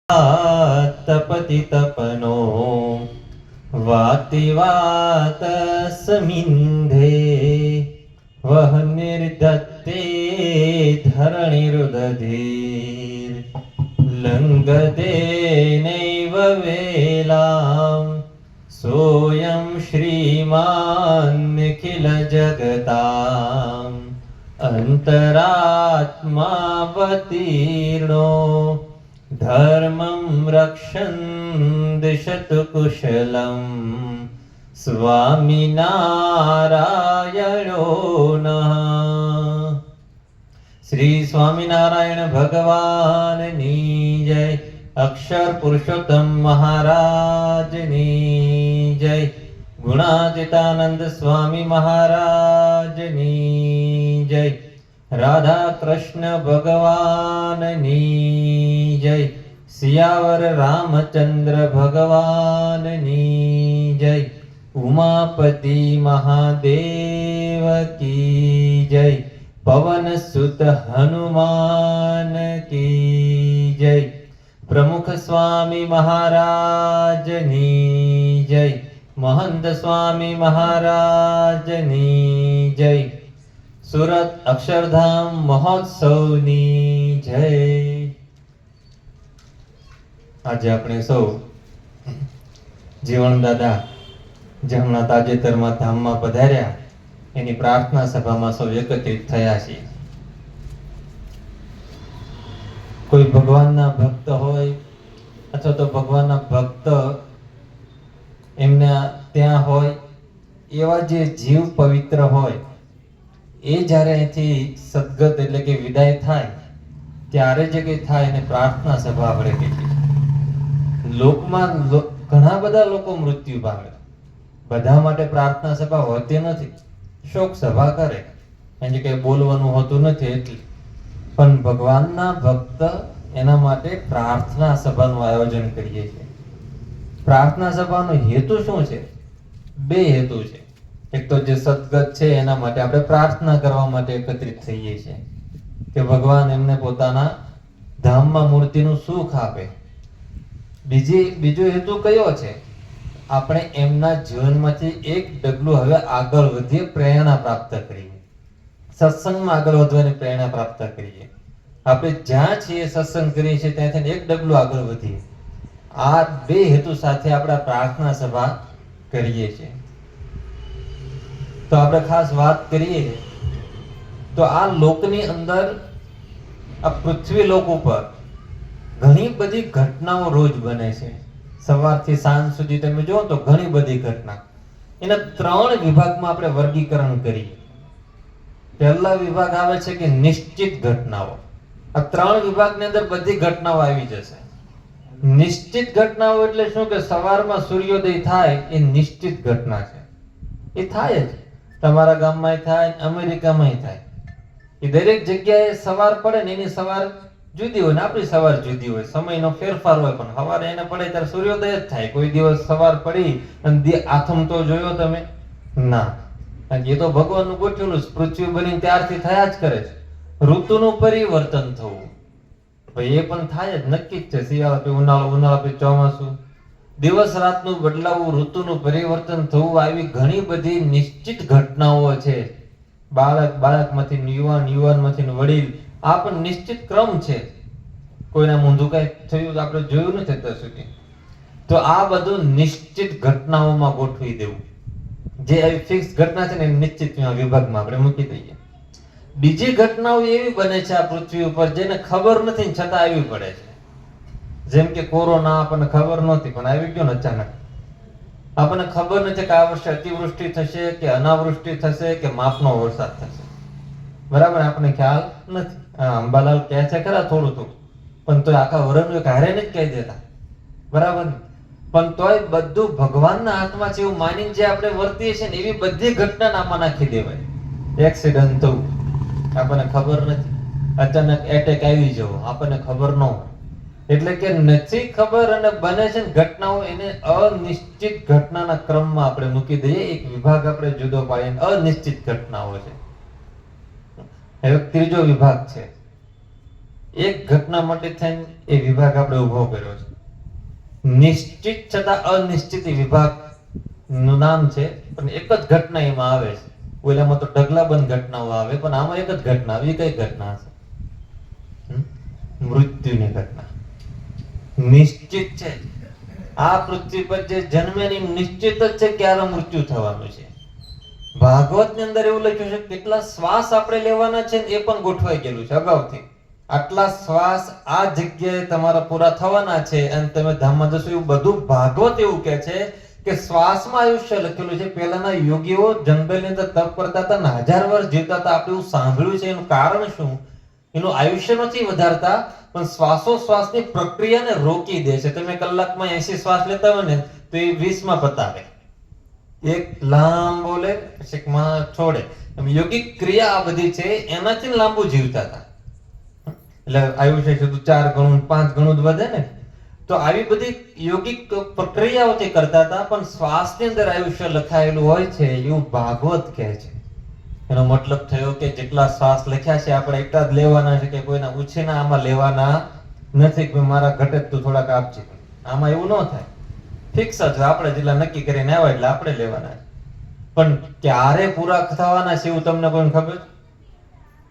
તપતિ તપનો વાતિ વાત સમિંધે વહ નિર્ધત્તે ધરણીરુદધીર લંગદે નૈવ વેલામ સોયમ શ્રીમાન નિખિલ જગતામ અંતરાત્માવતીર્ણો ધર્મં રક્ષન દિશતુ કુશલમ સ્વામિનારાયણો નઃ. શ્રી સ્વામિનારાયણ ભગવાનની જય. અક્ષર પુરુષોત્તમ મહારાજની જય. ગુણાતીતાનંદ સ્વામી મહારાજની જય. રાધા કૃષ્ણ ભગવાનની જય. સિયાવર રામચંદ્ર ભગવાનની જય. ઉમાપતિ મહાદેવ કી જય. પવન સુત હનુમાન કી જય. પ્રમુખ સ્વામી મહારાજની જય. મહંત સ્વામી મહારાજની જય. સુરત અક્ષરધામ મહોત્સવની જય. આજે આપણે સૌ જીવણ દાદા જે હમણાં તાજેતરમાં ધામમાં પધાર્યા એની પ્રાર્થના સભામાં સૌ એકત્રિત થયા છીએ. કોઈ ભગવાનના ભક્ત હોય અથવા તો ભગવાનના ભક્ત એમના ત્યાં હોય એવા જે જીવ પવિત્ર હોય એ જ્યારે અહીંથી સદગત એટલે કે વિદાય થાય ત્યારે જે કંઈ થાય એને પ્રાર્થના સભા આપણે કહીએ. લોકમાં ઘણા બધા લોકો મૃત્યુ પામે, બધા માટે પ્રાર્થના સભા હોતી નથી. શોક સભા કરે, એની કંઈ બોલવાનું હોતું નથી એટલી. પણ ભગવાનના ભક્ત એના માટે પ્રાર્થના સભાનું આયોજન કરીએ છીએ. પ્રાર્થના સભાનો હેતુ શું છે? બે હેતુ છે. એક તો જે સદગત છે એના માટે આપણે પ્રાર્થના કરવા માટે એકત્રિત થઈએ છીએ કે ભગવાન એમને પોતાના ધામમાં મૂર્તિનું સુખ આપે. બીજો હેતુ કયો છે? આપણે એમના જીવનમાંથી એક ડગલું હવે આગળ વધીએ, પ્રેરણા પ્રાપ્ત કરીએ, સત્સંગમાં આગળ વધવાની પ્રેરણા પ્રાપ્ત કરીએ. આપણે જ્યાં છીએ સત્સંગ કરીએ છીએ ત્યાંથી એક ડગલું આગળ વધીએ. આ બે હેતુ સાથે આપણે પ્રાર્થના સભા કરીએ છીએ. તો આપણે ખાસ વાત કરીએ તો આ લોકની અંદર, આ પૃથ્વી લોક ઉપર ઘણી બધી ઘટનાઓ રોજ બને છે. સવારથી સાંજ સુધી તમે જુઓ તો ઘણી બધી ઘટના. એના 3 વિભાગમાં આપણે વર્ગીકરણ કરીએ. પહેલા વિભાગ આવે છે કે નિશ્ચિત ઘટનાઓ. આ 3 વિભાગની અંદર બધી ઘટનાઓ આવી જશે. નિશ્ચિત ઘટનાઓ એટલે શું કે સવારમાં સૂર્યોદય થાય એ નિશ્ચિત ઘટના છે. એ થાય જ, તમારા ગામમાં થાય, અમેરિકામાં થાય. એ દરેક જગ્યાએ સવાર પડે ને એની સવાર જુદી હોય ને આપણી સવાર જુદી હોય, સમયનો ફેરફાર હોય, પણ સવારે એને પડે ત્યારે સૂર્યોદય જ થાય. કોઈ દિવસ સવાર પડી અને આથમતો જોયો તમે? ના. એ તો ભગવાનનું ગોઠવેલું, પૃથ્વી બની ત્યારથી થયા જ કરે છે. ઋતુનું પરિવર્તન થવું એ પણ થાય જ, નક્કી જ છે. શિયાળા પછી ઉનાળો, ઉનાળા પછી ચોમાસું, દિવસ રાતનું બદલાવું, ઋતુનું પરિવર્તન થવું, આવી ઘણી બધી નિશ્ચિત ઘટનાઓ છે. બાળકમાંથી યુવાન, યુવાનમાંથી વડીલ, આ પણ નિશ્ચિત ક્રમ છે. કોઈના મૂંધું કઈ થયું આપણે જોયું નથી અત્યાર સુધી. તો આ બધું નિશ્ચિત ઘટનાઓમાં ગોઠવી દેવું. જે આવી ફિક્સ ઘટના છે ને નિશ્ચિત વિભાગમાં આપણે મૂકી દઈએ. બીજી ઘટનાઓ એવી બને છે આ પૃથ્વી ઉપર જેને ખબર નથી છતાં આવી પડે છે. જેમ કે કોરોના, આપણને ખબર નહોતી પણ આવી ગયો ને અચાનક. આપણને ખબર નથી કે આ વર્ષે અતિવૃષ્ટિ થશે કે અનાવૃષ્ટિ થશે કે માપનો વરસાદ થશે. બરાબર, આપણને ખ્યાલ નથી. અંબાલાલ કહે છે ખરા થોડું થોડું, પણ તોય આખા વરણનું એક હારે નથી કહી દેતા. બરાબર, પણ તોય બધું ભગવાનના હાથમાં છે એવું માનીને જે આપણે વર્તીએ છીએ ને એવી બધી ઘટના આમાં નાખી દેવાય. એક્સિડન્ટ થવું આપણને ખબર નથી, અચાનક એટેક આવી જવો આપણને ખબર ન હોય. એટલે કે નથી ખબર અને બને છે ઘટનાઓ, એને અનિશ્ચિત ઘટનાના ક્રમમાં આપણે મૂકી દઈએ. એક વિભાગ આપણે જુદો પાડીને અનિશ્ચિત ઘટનાઓ છે. હવે ત્રીજો વિભાગ છે, એક ઘટના માટે થઈને એ વિભાગ આપણે ઉભો કર્યો છે. નિશ્ચિત છતાં અનિશ્ચિત વિભાગ નું નામ છે, પણ એક જ ઘટના એમાં આવે છે. ઓલામાં તો ઢગલાબંધ ઘટનાઓ આવે, પણ આમાં એક જ ઘટના આવે. કઈ ઘટના હશે? મૃત્યુની ઘટના. નિશ્ચિત છે, આ પૃથ્વી પર જે જન્મે એની નિશ્ચિત જ છે ક્યારે મૃત્યુ થવાનું છે. ભાગવત ની અંદર એવું લખ્યું છે કેટલા શ્વાસ આપણે લેવાના છે એ પણ ગોઠવાઈ ગયેલું છે અગાઉથી. આટલા શ્વાસ આ જગ્યાએ તમારા પૂરા થવાના છે અને તમે ધામમાં જશો, એવું બધું ભાગવત એવું કહે છે કે શ્વાસમાં આયુષ્ય લખેલું છે. પહેલાના યોગીઓ જંગલની અંદર તપ કરતા હતા ને 1000 વર્ષ જીવતા હતા. આપણે એવું સાંભળ્યું છે. એનું કારણ શું? એનું આયુષ્ય નથી વધારતા, પણ શ્વાસોશ્વાસની પ્રક્રિયાને રોકી દે છે. તમે કલાકમાં 80 શ્વાસ લેતા હોય ને તો એ 20 માં પતાવે. એક લાંબો લે પછી માં છોડે. યોગિક ક્રિયા આ બધી છે, એનાથી લાંબુ જીવતા હતા. એટલે આયુષ્ય સીધું 4 ગણું 5 ગણું જ વધે ને. તો આવી બધી યોગિક પ્રક્રિયાઓથી કરતા હતા, પણ શ્વાસની અંદર આયુષ્ય લખાયેલું હોય છે એવું ભાગવત કહે છે. એનો મતલબ થયો કે જેટલા શ્વાસ લખ્યા છે આપણે એટલા જ લેવાના છે, કે કોઈના ઉછીના આમાં લેવાના નથી કે મારા ઘટે તું થોડાક આપજે. આમાં એવું ન થાય. ફિક્સ જ આપણે જેટલા નક્કી કરીને આવ્યા એટલે આપણે લેવાના. પણ ક્યારે પૂરા થવાના છે એવું તમને કોઈને ખબર?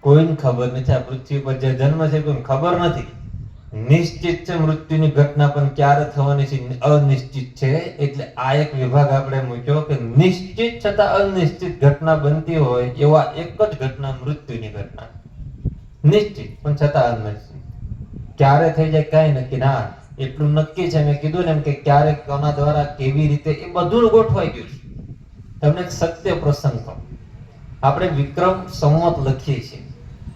કોઈને ખબર નથી. આ પૃથ્વી પર જે જન્મ છે કોઈને ખબર નથી. નિશ્ચિત છે મૃત્યુની ઘટના, પણ ક્યારે થવાની છે અનિશ્ચિત છે. એટલે આ એક વિભાગ આપણે મૂક્યો કે નિશ્ચિત છતાં અનિશ્ચિત ઘટના બનતી હોય એવા એક જ ઘટના મૃત્યુની ઘટના. નિશ્ચિત પણ છતાં અનિશ્ચિત. ક્યારે થઈ જાય કઈ નક્કી ના. એટલું નક્કી છે મેં કીધું ને એમ કે ક્યારે કોના દ્વારા કેવી રીતે એ બધું ગોઠવાઈ ગયું છે. તમને એક સત્ય પ્રસંગ કહું. આપણે વિક્રમ સંવત લખીએ છીએ,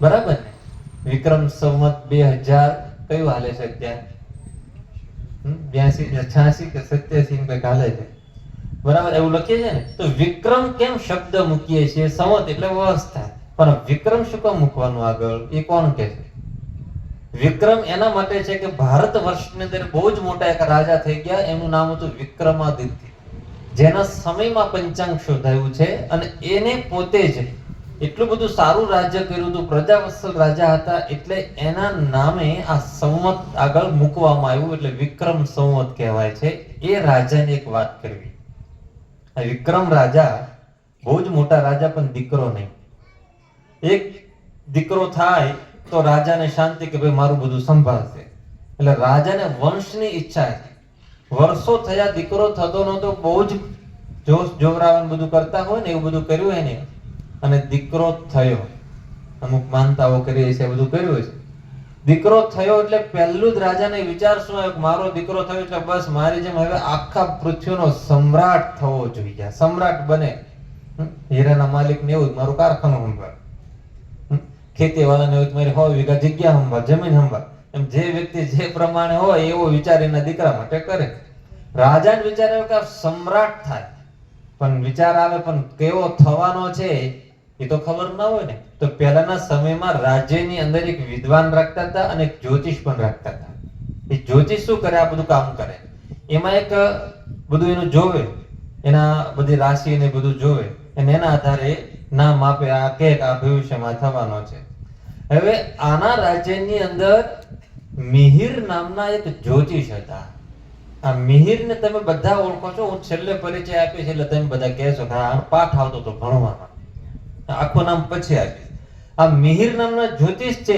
બરાબર ને? વિક્રમ સંવત 2000 કયું હાલે છે અત્યારે? 82 86 કે 87 કઈક હાલે છે, બરાબર? એવું લખીએ છીએ ને. તો વિક્રમ કેમ શબ્દ મૂકીએ છીએ? સંવત એટલે વર્ષ થાય, પણ વિક્રમ શું કામ મૂકવાનું આગળ? એ કોણ કહે છે? વિક્રમ એના માટે છે કે ભારત વર્ષની અંદર બહુ જ મોટા એક રાજા થઈ ગયા. એનું નામ હતું વિક્રમાદિત્ય, જેના સમયમાં પંચાંગ શોધાયું છે. અને એને પોતે જ એટલું બધું સારું રાજ્ય કર્યું હતું, પ્રજાવત્સલ રાજા હતા, એટલે એના નામે આ સંવત આગળ મૂકવામાં આવ્યું. એટલે વિક્રમ સંવત કહેવાય છે. એ રાજાની એક વાત કરવી. આ વિક્રમ રાજા બહુ જ મોટા રાજા, પણ દીકરો નહીં. એક દીકરો થાય તો રાજાને શાંતિ કે ભાઈ મારું બધું સંભાળશે. એટલે રાજાને વંશની ઈચ્છા હતી. વર્ષો થયા દીકરો થતો નહોતો. બહુ જ જોશ જોવરાવન બધું કરતા હોય ને એવું બધું કર્યું એને, અને દીકરો થયો. અમુક માનતાઓ કરી છે, બધું કર્યું છે. દીકરો થયો એટલે પહેલું જ રાજાને વિચાર શું આવ્યો? મારો દીકરો થયો એટલે બસ મારી જેમ હવે આખા પૃથ્વીનો સમ્રાટ થવો જોઈએ. સમ્રાટ બને. હીરાના માલિક ને એવું મારું કારખાનું સંભાળ, ખેતી વાળાને એવું મારી 100 વીઘા જગ્યા સંભાળ, જમીન સંભાળ. એમ જે વ્યક્તિ જે પ્રમાણે હોય એવો વિચાર એના દીકરા માટે કરે. રાજાને વિચાર આવ્યો કે સમ્રાટ થાય, પણ વિચાર આવે પણ કેવો થવાનો છે એ તો ખબર ના હોય ને. તો પહેલાના સમયમાં રાજ્યની અંદર એક વિદ્વાન રાખતા હતા અને એક જ્યોતિષ પણ રાખતા હતા. એ જ્યોતિષ શું કરે? આ બધું કામ કરે. એમાં એક બધું એનું જોવે, એના બધી રાશિ ને બધું જોવે, અને એના આધારે નામ આપે. આ કે આ ભવિષ્યમાં થવાનો છે. હવે આના રાજ્યની અંદર મિહિર નામના એક જ્યોતિષ હતા. આ મિહિરને તમે બધા ઓળખો છો. હું છેલ્લે પરિચય આપીશ એટલે તમે બધા કહેશો કે આ પાઠ આવતો તો ભણવામાં. આખું નામ પછી આપીશ. આ મિહિર નામના જ્યોતિષ છે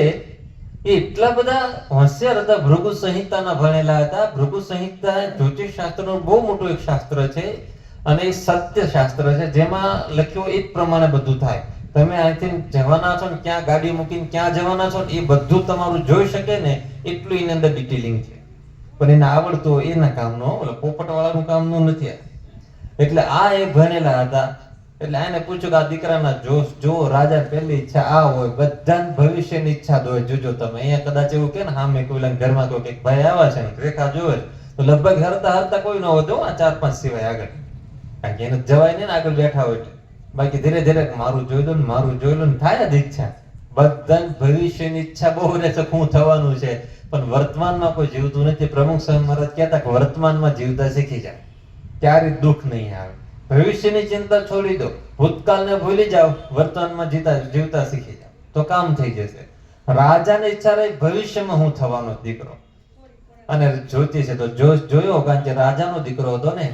એ એટલા બધા હોશિયાર હતા. ભૃગુ સંહિતાના ભણેલા હતા. ભૃગુ સંહિતા જ્યોતિષ શાસ્ત્રનું બહુ મોટું એક શાસ્ત્ર છે, અને એ સત્ય શાસ્ત્ર છે. જેમાં લખ્યું એ જ પ્રમાણે બધું થાય. તમે અહીંથી જવાના છો ને ક્યાં ગાડી મૂકીને ક્યાં જવાના છો ને એ બધું તમારું જોઈ શકે ને એટલું એની અંદર ડિટેલિંગ છે. પણ એને આવડતું એના કામનો, ઓલા પોપટ વાળાનું કામનું નથી. એટલે આ એ ભણેલા હતા. એટલે આને પૂછ્યું કે આ દીકરાના જોશ જો. રાજા પહેલી ઈચ્છા આ હોય, બધાને ભવિષ્યની ઈચ્છા હોય. જોજો તમે અહીંયા કદાચ એવું કે ને સામે કોઈ ઘરમાં કોઈ ભાઈ આવ્યા છે ને રેખા જોવે તો લગભગ હરતા હરતા કોઈ ન હોય. આ 4-5 સિવાય આગળ, કારણ કે એને જવાય નહીં ને આગળ બેઠા હોય. બાકી ધીરે ધીરે મારું જોઈ લો ને મારું જોઈ લો ને થાય જ ઈચ્છા. બધાને ભવિષ્યની ઈચ્છા બહુ રહે છે શું થવાનું છે, પણ વર્તમાનમાં કોઈ જીવતું નથી. પ્રમુખ સ્વામી મહારાજ કહેતા કે વર્તમાનમાં જીવતા શીખી જાય, ત્યારે દુઃખ નહીં આવે. ભવિષ્યની ચિંતા છોડી દો, ભૂતકાળને ભૂલી જાઓ, વર્તમાનમાં જીવતા શીખી જાઓ તો કામ થઈ જશે. રાજાને ઈચ્છા રહી ભવિષ્યમાં હું થવાનો દીકરો. અને જ્યોતિષે તો જોયો કારણ કે રાજાનો દીકરો હતો ને,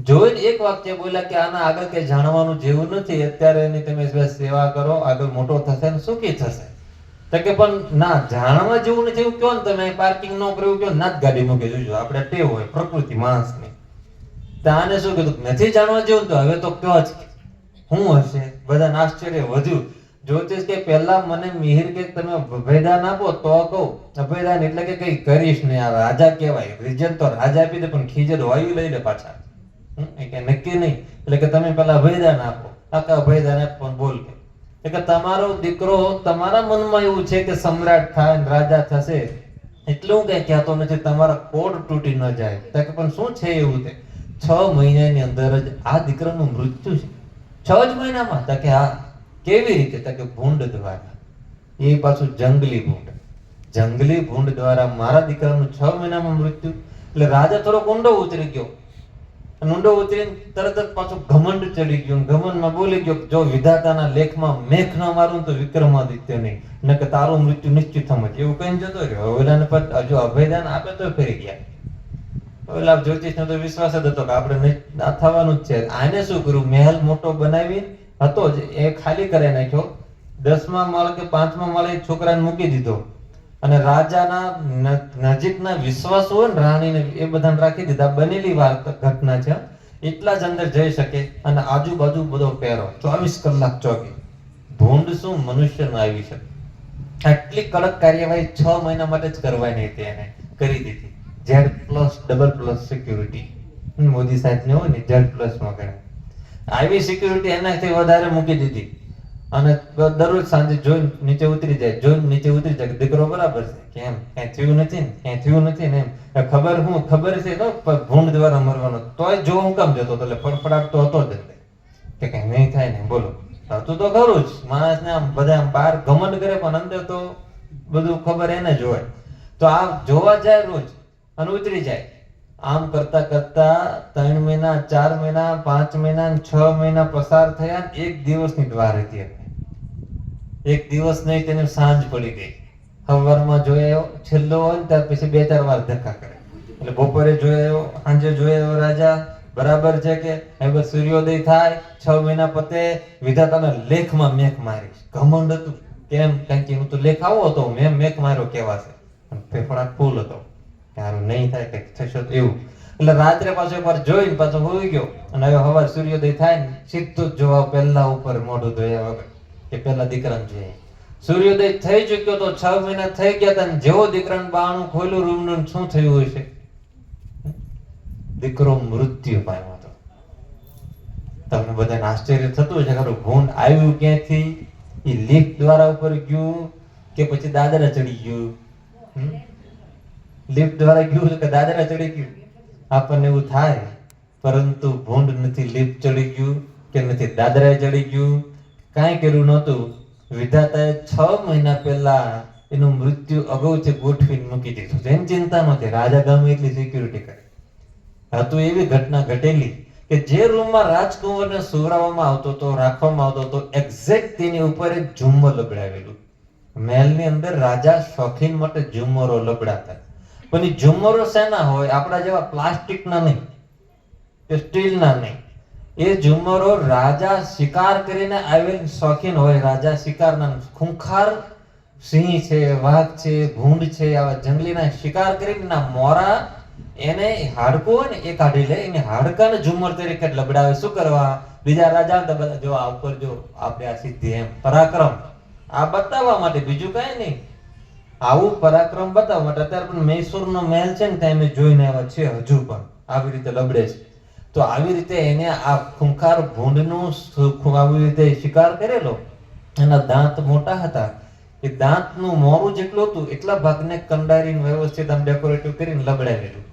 જોઈને એક વાક્ય બોલ્યા કે આના આગળ કઈ જાણવાનું જેવું નથી, અત્યારે એની તમે સેવા કરો, આગળ મોટો થશે ને સુખી થશે. તો કે પણ ના, જાણવા જેવું નથી એવું કયો ને તમે, પાર્કિંગ ન કર્યું કયો, ના જ ગાડી મૂકી જોજો, આપણે ટેવ હોય પ્રકૃતિ માણસની. તો આને શું કીધું, નથી જાણવા જેવું તો હવે તો કયો જ શું હશે. બધાને આશ્ચર્ય વધ્યું. જ્યોતિષ કે પહેલા મને મિહિર કે તમે અભયદાન આપો તો કહું. અભયદાન એટલે કે કઈ કરીશ નહીં, આ રાજા કહેવાય, રીજન તો રાજા આપી દે પણ ખીજે વાયુ લઈ લે પાછા, કે નક્કી નહીં. એટલે કે તમે પેલા અભયદાન આપો. આખા અભયદાન આપ પણ બોલ કે તમારો દીકરો તમારા મનમાં એવું છે કે સમ્રાટ થાય રાજા થશે, એટલું કઈ કહેતો નથી, તમારા કોડ તૂટી ન જાય. તો કે પણ શું છે એવું? તે 6 મહિનાની અંદર જ આ દીકરાનું મૃત્યુ છે. 6 જ મહિનામાં? તો કે હા. કેવી રીતે? તો કે ભૂંડ દ્વારા. એ પાછું જંગલી ભૂંડ. જંગલી ભૂંડ દ્વારા મારા દીકરાનું 6 મહિનામાં મૃત્યુ. એટલે રાજા થોડોક ઊંડો ઉતરી ગયો. ઊંડો ઉતરીને તરત જ પાછું ઘમંડ ચડી ગયું. ઘમંડમાં બોલી ગયો, જો વિધાતાના લેખમાં મેઘ ન મારું તો વિક્રમાદિત્ય નહીં, ન કે તારું મૃત્યુ નિશ્ચિત થમ. એવું કહીને જતો રહ્યો. ઓલાને પર જો અભયદાન આપે તો ફેરી ગયા. ઓલા જ્યોતિષનો તો વિશ્વાસ જ હતો કે આપણે આ થવાનું જ છે. આને શું કર્યું, મહેલ મોટો બનાવી હતો જ એ ખાલી કરી નાખ્યો. 10મા માળ કે 5મા માળે છોકરાને મૂકી દીધો અને રાજાના નજીકના વિશ્વાસ હોય ને રાણીને એ બધાને રાખી દીધા. બનેલી ઘટના છે. એટલા જ અંદર જઈ શકે અને આજુબાજુ બધો પહેરો 24 કલાક ચોકી. ભૂંડ શું મનુષ્યમાં આવી શકે? આટલી કડક કાર્યવાહી 6 મહિના માટે જ કરવાની હતી, એને કરી દીધી. Z+++ સિક્યુરિટી મોદી સાહેબ ને હોય ને Z+ માં ગણે આવી સિક્યુરિટી એનાથી વધારે મૂકી દીધી. અને દરરોજ સાંજે જોઈને નીચે ઉતરી જાય, જોઈને નીચે ઉતરી જાય, દીકરો બરાબર છે, કેમ કઈ થયું નથી ને, કઈ થયું નથી ને. એમ ખબર હું ખબર છે તો ભૂંડ દ્વારા મરવાનો, તોય જો હું કામ જતો એટલે ફડફડાટ તો હતો જ કે કઈ નહીં થાય ને. બોલો, હતું તો ખરું જ. માણસને આમ બધા આમ બહાર ઘમંડ કરે પણ અંદર તો બધું ખબર એને જ હોય. તો આ જોવા જાય રોજ અને ઉતરી જાય. આમ કરતા કરતા 3 મહિના, 4 મહિના, 5 મહિના, 6 મહિના પસાર થયા. એક દિવસની વાર હતી. એક દિવસ નહીં, તેને સાંજ પડી ગઈ. સવારમાં જોયો છેલ્લો હોય ને ત્યાર પછી 2-4 વાર ધક્કા કરે. એટલે બપોરે જોયો, સાંજે જોયો રાજા બરાબર છે કે હવે સૂર્યોદય થાય, 6 મહિના પતે, વિધાતાના લેખમાં મેઘ મારીશ. ઘમંડ હતું. કેમ? કારણ કે હું તો લેખ આવો હતો, મેં મેઘ માર્યો કહેવાશે. ફેફડા ફૂલ હતો, તારું નહીં થાય કે થશે એવું. એટલે રાત્રે પાછો એકવાર જોઈને પાછો હોઈ ગયો. અને હવે સવાર સૂર્યોદય થાય ને સીધું જ જોવા પહેલા ઉપર મોઢું ધોયા વગર કે પહેલા દીકરાને જોઈએ. સૂર્યોદય થઈ ચુક્યો તો 6 મહિના થઈ ગયા હતા. જેવો દીકરાનું બારણું ખોલ્યું રૂમનું, શું થયું હશે? દીકરો મૃત્યુ પામ્યો હતો. તમને બધાને આશ્ચર્ય થતું હશે ખરું, ભૂંડ આવ્યું ક્યાંથી? એ લિફ્ટ દ્વારા ઉપર ગયું કે પછી દાદરા ચડી ગયું? લિફ્ટ દ્વારા ગયું કે દાદરા ચડી ગયું? આપણને એવું થાય, પરંતુ ભૂંડ નથી લિફ્ટ ચડી ગયું કે નથી દાદરા ચડી ગયું, કાંઈ કર્યું નહોતું. વિધાતાએ 6 મહિના પહેલા એનું મૃત્યુ અગાઉથી ગોઠવીને મૂકી દીધું. એમ ચિંતા નહોતી. રાજા ગામે એટલી સિક્યુરિટી કરી હતું. એવી ઘટના ઘટેલી કે જે રૂમમાં રાજકુંવરને સુવડાવવામાં આવતો હતો, રાખવામાં આવતો હતો, એક્ઝેક્ટ તેની ઉપર એક ઝુમ્મર લબડાવેલું. મહેલની અંદર રાજા શોખીન માટે ઝુમ્મરો લબડાતા. પણ એ ઝુમ્મરો શેના હોય? આપણા જેવા પ્લાસ્ટિકના નહીં કે સ્ટીલના નહીં. એ ઝુમ્મરો રાજા શિકાર કરીને આવેલ શોખીન હોય. રાજા શિકારના ખૂંખાર સિંહ છે, વાઘ છે, ભૂંડ છે, આવા જંગલીના શિકાર કરીને મોરા એને હાડકું હોય ને એ કાઢી લે. એને હાડકાને ઝુમ્મર તરીકે લબડાવે. શું કરવા? બીજા રાજા બધા જો આ ઉપર જો આપણે આ સિદ્ધિ, એમ પરાક્રમ આ બતાવવા માટે, બીજું કઈ નહીં. આવું પરાક્રમ બતાવવા માટે. અત્યારે પણ મૈસૂરનો મહેલ છે ને ત્યાં મેં જોઈને આવ્યા છે, હજુ પણ આવી રીતે લબડે છે. તો આવી રીતે એને આ ખૂંખાર ભૂંડનું આવી રીતે શિકાર કરેલો. એના દાંત મોટા હતા. એ દાંતનું મોરું જેટલું હતું એટલા ભાગને કંડારીને વ્યવસ્થિત આમ ડેકોરેટિવ કરીને લબડાવેલું.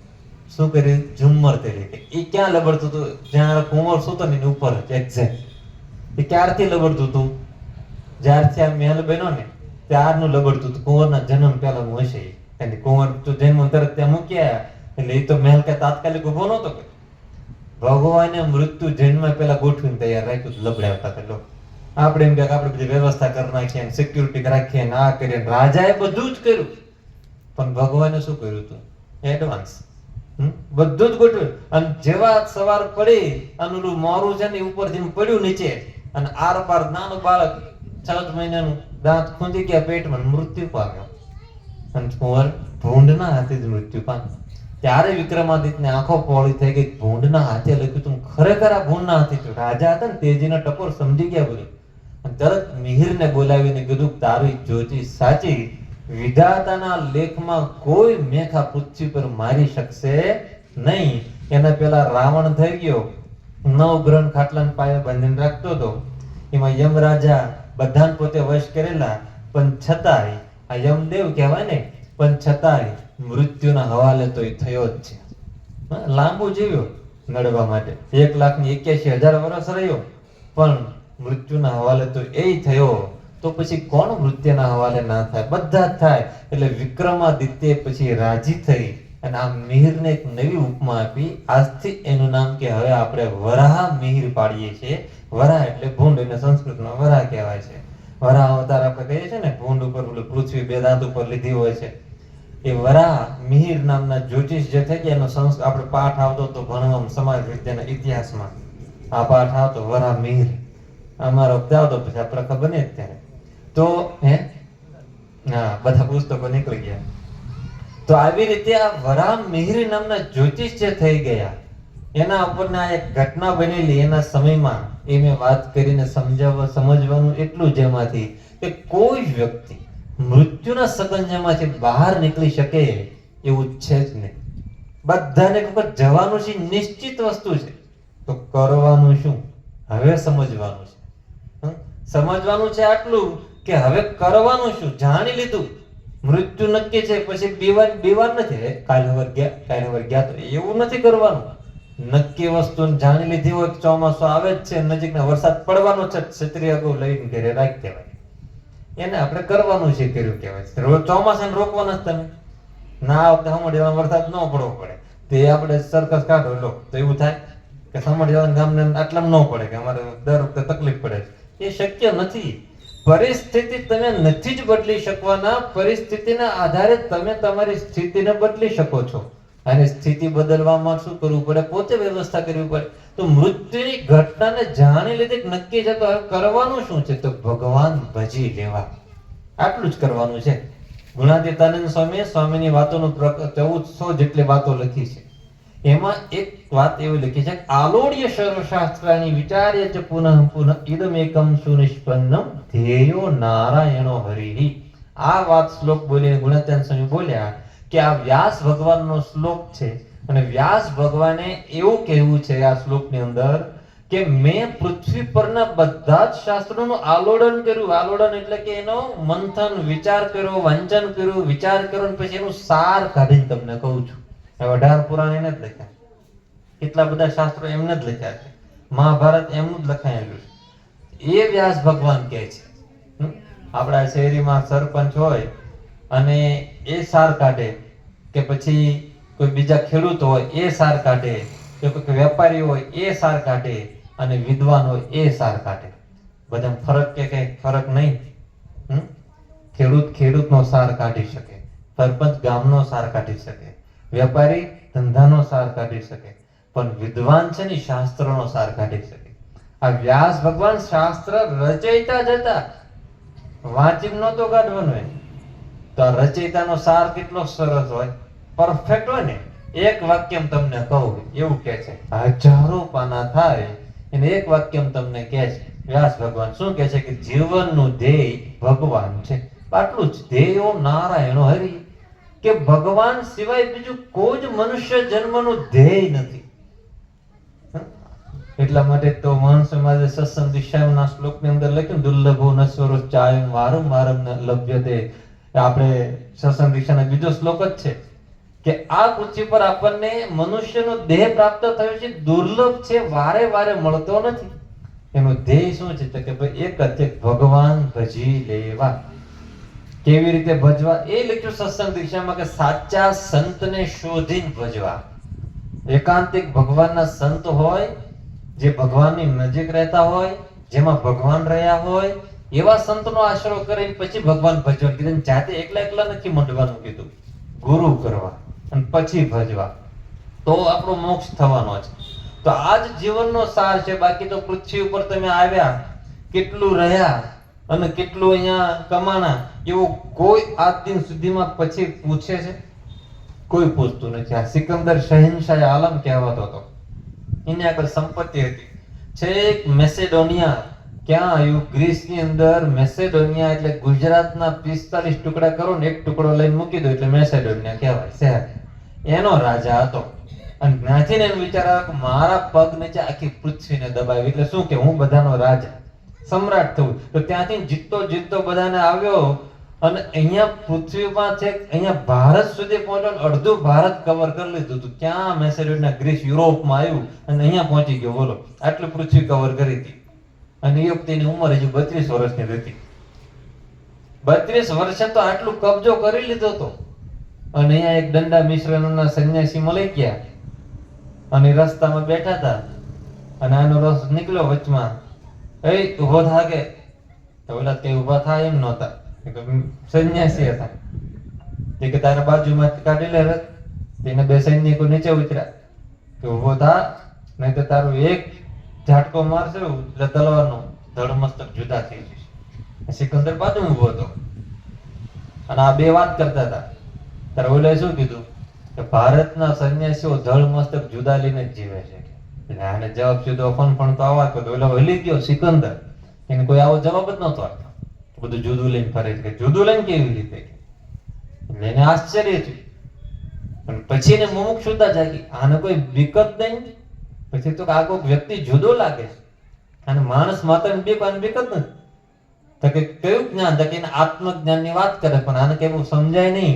શું કર્યું? ઝુમ્મર તરીકે. એ ક્યાં લબડતું હતું? જ્યાં કુંવર સૂતો ને એની ઉપર એક્ઝેક્ટ. એ ક્યારથી લબડતું હતું? જ્યારથી આ મહેલ બન્યો ને ત્યારનું લબડતું હતું. કુંવરના જન્મ પહેલાનું હશે. કારણ કે કુંવર તો જન્મ તરત ત્યાં મૂકી આવ્યા એટલે એ તો મહેલ કે તાત્કાલિક ઉભો નહોતો. ભગવાને મૃત્યુ જન્મ પહેલા ગોઠવીને તૈયાર રાખ્યું, લબડાવતા પેલો. આપણે એમ કે આપણે બધી વ્યવસ્થા કરી નાખીએ, સિક્યુરિટી રાખીએ, આ કરીએ. રાજાએ બધું જ કર્યું, પણ ભગવાને શું કર્યું હતું? એડવાન્સ. બધું જ ગોઠવ્યું. અને જેવા સવાર પડી અને ઓલું મોરું છે ને ઉપરથી પડ્યું નીચે, અને આર પાર નાનું બાળક 6 મહિનાનું દાંત ખૂંદી ગયા પેટમાં, મૃત્યુ પામ્યો. અને કુંવર ભૂંડના હાથે જ મૃત્યુ પામ્યો. ત્યારે વિક્રમાદિત્યની આંખો પહોળી થઈ ગઈ. ભૂંડના હાથે લખ્યું તું, ખરેખર આ ભૂંડના હાથે થયું. રાજા હતા ને તેજીનો ટકોર સમજી ગયા બધું. અને તરત મિહિરને બોલાવીને કીધું, તારી જ્યોતિ સાચી, વિધાતાના લેખમાં કોઈ મેઘા પૃથ્વી પર મારી શકશે નહીં. એના પેલા રાવણ થઈ ગયો, 9 ગ્રહ ખાટલાના પાયે બાંધીને રાખતો હતો. એમાં યમરાજા બધાને પોતે વશ કરેલા, પણ છતાંય આ યમદેવ કહેવાય ને, પણ છતાંય મૃત્યુના હવાલે તો એ થયો જ છે. લાંબુ જીવ્યો નડવા માટે, 1,81,000 વર્ષ રહ્યો, પણ મૃત્યુના હવાલે તો એ થયો. તો પછી કોણ મૃત્યુના હવાલે ના થાય? બધા જ થાય. એટલે વિક્રમાદિત્ય પછી રાજી થઈ અને આ મિહિરને એક નવી ઉપમા આપી. આજથી એનું નામ કે હવે આપણે વરાહ મિહિર પાડીએ છીએ. વરાહ એટલે ભૂંડ, એને સંસ્કૃતમાં વરાહ કહેવાય છે. વરાહ અવતાર આપણે કહીએ છીએ ને, ભૂંડ ઉપર પૃથ્વી 2 દાંત ઉપર લીધી હોય છે. એ વરાહ મિહિર નામના જ્યોતિષ જે થઈ ગયા, એનો આપણે પાઠ આવતો તો ભણવામાં, સમાજ વિદ્યાના ઇતિહાસમાં આ પાઠ આવતો, વરાહ મિહિર અમારો આવતો. પછી આપણે ખબર નહીં અત્યારે તો બધા પુસ્તકો નીકળી ગયા. તો આવી રીતે આ વરાહ મિહિર નામના જ્યોતિષ જે થઈ ગયા, એના ઉપરના એક ઘટના બનેલી એના સમયમાં, એ મેં વાત કરીને સમજવાનું એટલું જ એમાંથી કે કોઈ વ્યક્તિ મૃત્યુના સકંજામાંથી બહાર નીકળી શકે એવું છે જ નહીં. બધાને વખત જવાનું છે, નિશ્ચિત વસ્તુ છે. તો કરવાનું શું? હવે સમજવાનું છે. સમજવાનું છે આટલું કે હવે કરવાનું શું? જાણી લીધું મૃત્યુ નક્કી છે, પછી બીવાર નથી. કાલ હવાર ગયા તો એવું નથી કરવાનું. નક્કી વસ્તુ જાણી લીધી હોય, ચોમાસું આવે જ છે, નજીકના વરસાદ પડવાનો છે, છત્રી અગાઉ લઈને ઘરે રાખી દેવાય. એને આપણે કરવાનું છે કર્યું કહેવાય. ચોમાસાને રોકવાના જ તમે ના વખતે સમઢિયાળામાં વરસાદ ન પડવો પડે તે આપણે સરકસ કાઢો લો તો એવું થાય કે સમઢિયાળા ગામને આટલામાં ન પડે કે અમારે દર વખતે તકલીફ પડે. એ શક્ય નથી. પરિસ્થિતિ તમે નથી જ બદલી શકવાના. પરિસ્થિતિના આધારે તમે તમારી સ્થિતિને બદલી શકો છો. અને સ્થિતિ બદલવામાં શું કરવું પડે? પોતે વ્યવસ્થા કરવી પડે. તો મૃત્યુની ઘટનાને જાણી લીધી, નક્કી છે, તો હવે કરવાનું શું છે? તો ભગવાન ભજી લેવા. આટલું જ કરવાનું છે. ગુણાતીતાનંદ સ્વામીની વાતોનું 1400 જેટલી વાતો લખી છે. એમાં એક વાત એવી લખી છે, આલોડ્ય સર્વશાસ્ત્રાણી વિચાર્ય ચ પુનઃ પુનઃ ઇદમેકમ સુનિષ્પન્નમ ધ્યેયો નારાયણો હરિ. આ વાત શ્લોક બોલીને ગુણાતીતાનંદ સ્વામી બોલ્યા કે આ વ્યાસ ભગવાનનો શ્લોક છે. અને વ્યાસ ભગવાને એવું કહેવું છે આ શ્લોકની અંદર કે મેં પૃથ્વી પરના બધા જ શાસ્ત્રોનું આલોડન કર્યું. આલોડન એટલે કે એનો મંથન, વિચાર કર્યો, વાંચન કર્યું, વિચાર કર્યો, અને પછી એનું સાર કાઢીને તમને કહું છું. 18 પુરાણ એને જ લખ્યા. કેટલા બધા શાસ્ત્રો એમને જ લખ્યા છે. મહાભારત એમનું જ લખાયેલું છે. એ વ્યાસ ભગવાન કહે છે. આપણા શહેરીમાં સરપંચ હોય અને એ સાર કાઢે, કે પછી કોઈ બીજા ખેડૂત હોય એ સાર કાઢે, કે કોઈ વેપારી હોય એ સાર કાઢે, અને વિદ્વાન હોય એ સાર કાઢે. બધા ફરક કે કઈ ફરક નહીં. ખેડૂતનો સાર કાઢી શકે, સરપંચ ગામનો સાર કાઢી શકે, વેપારી ધંધાનો સાર કાઢી શકે, પણ વિદ્વાન છે ને શાસ્ત્રનો સાર કાઢી શકે. આ વ્યાસ ભગવાન શાસ્ત્ર રચયિતા જ હતા. વાંચીને નહોતો કાઢવાનો. તો આ રચયિતાનો સાર કેટલો સરસ હોય, પરફેક્ટ હોય ને. એક વાક્યમ તમને કહું એવું કે છે, હજારો પાના થાય એને એક વાક્યમ તમને કહે છે. વ્યાસ ભગવાન શું કહે છે કે જીવનનું ધ્યેય ભગવાન છે. આટલું જ. ધ્યેયો નારાયણો હરિ, કે ભગવાન સિવાય બીજું કોઈ જ મનુષ્ય જન્મનું ધ્યેય નથી. એટલા માટે તો મહાન સમાજે સત્સંગ દિશાના શ્લોકની અંદર લખ્યું, દુર્લભો નશ્વરો ચાયમ વારમ વારમ ન લભ્યતે. આપણે સત્સંગ દિશાના બીજો શ્લોક જ છે કે આ પૃથ્વી પર આપણને મનુષ્યનો દેહ પ્રાપ્ત થયો છે, દુર્લભ છે, વારે વારે મળતો નથી. એનું ધ્યેય શું છે? કે ભાઈ એક જ છે, ભગવાન ભજી લેવા. કેવી રીતે ભજવા? એ લખ્યું સત્સંગ દિશામાં કે સાચા સંતને શોધીને ભજવા. એકાંતિક ભગવાનના સંત હોય, જે ભગવાનની નજીક રહેતા હોય, જેમાં ભગવાન રહ્યા હોય, એવા સંતનો આશરો કરીને પછી ભગવાન ભજવા કીધું. જાતે એકલા નથી મંડવાનું કીધું. ગુરુ કરવા. અને પછી ભજવા, તો આપણો મોક્ષ થવાનો છે. તો આ જ જીવનનો સાર છે. બાકી તો પૃથ્વી ઉપર તમે આવ્યા, કેટલું રહ્યા અને કેટલું અહીંયા કમાણા, એવું કોઈ આજ દિન સુધીમાં પછી પૂછે છે? કોઈ પૂછતું નથી. આ સિકંદર શહેનશાહ આલમ કહેવાતો હતો. એની આગળ સંપત્તિ હતી. છેક મેસેડોનિયા, ક્યાં આવ્યું? ગ્રીસની અંદર મેસેડોનિયા એટલે ગુજરાતના 45 ટુકડા કરો ને એક ટુકડો લઈને મૂકી દો એટલે મેસેડોનિયા કહેવાય શહેર. એનો રાજા હતો. અને ત્યાંથી ને એનો વિચાર આવ્યો કે મારા પગ નીચે આખી પૃથ્વીને દબાવી, એટલે શું કે હું બધાનો રાજા, સમ્રાટ થવું. તો ત્યાંથી જીતતો બધાને આવ્યો અને અહીંયા પૃથ્વીમાં છે અહીંયા ભારત સુધી પહોંચ્યો. અડધું ભારત કવર કરી લીધું હતું. ક્યાં? મેસેડોનિયા, ગ્રીસ, યુરોપમાં આવ્યું અને અહીંયા પહોંચી ગયો. બોલો, આટલી પૃથ્વી કવર કરી હતી. અને એ વખતે એની ઉંમર હજુ 32 વર્ષની હતી. 32 વર્ષે તો આટલું કબજો કરી લીધો હતો. અને અહીંયા એક દંડા મિશ્રણના સંન્યાસી મળી ગયા અને રસ્તામાં બેઠા હતા અને આનો રસ નીકળ્યો વચમાં. એ ઉભો થા કે? તો ઓલા કે ઉભા થાય એમ નહોતા, સંન્યાસી હતા. તે કે તારા બાજુમાં કાઢી લે રથ. તેને બે સૈનિકો નીચે ઉતર્યા કે ઉભો થા, નહીં તો તારું એક ઝાટકો મારશે એટલે તલવારનો ધડ મસ્તક જુદા થઈ જશે. સિકંદર બાજુ ઉભો હતો અને આ બે વાત કરતા હતા. ત્યારે ઓલે શું કીધું કે ભારતના સંન્યાસીઓ ધડ મસ્તક જુદા લઈને જ જીવે છે. એટલે આને જવાબ સીધો ફણ તો આવા કર્યો. ઓલો હલી ગયો સિકંદર, એને કોઈ આવો જવાબ જ નહોતો આપતો. બધું જુદું લઈને ફરે છે. જુદું લઈને કેવી રીતે? એટલે એને આશ્ચર્ય થયું. પણ પછી એને મુમુક્ષુતા જાગી. આને કોઈ બીક જ નહીં. પછી તો આ કોઈ વ્યક્તિ જુદો લાગે છે અને માણસ માત્ર બીક જ નથી. તો કે કયું જ્ઞાન? તો કે આત્મજ્ઞાનની વાત કરે. પણ આને કેવું સમજાય નહીં.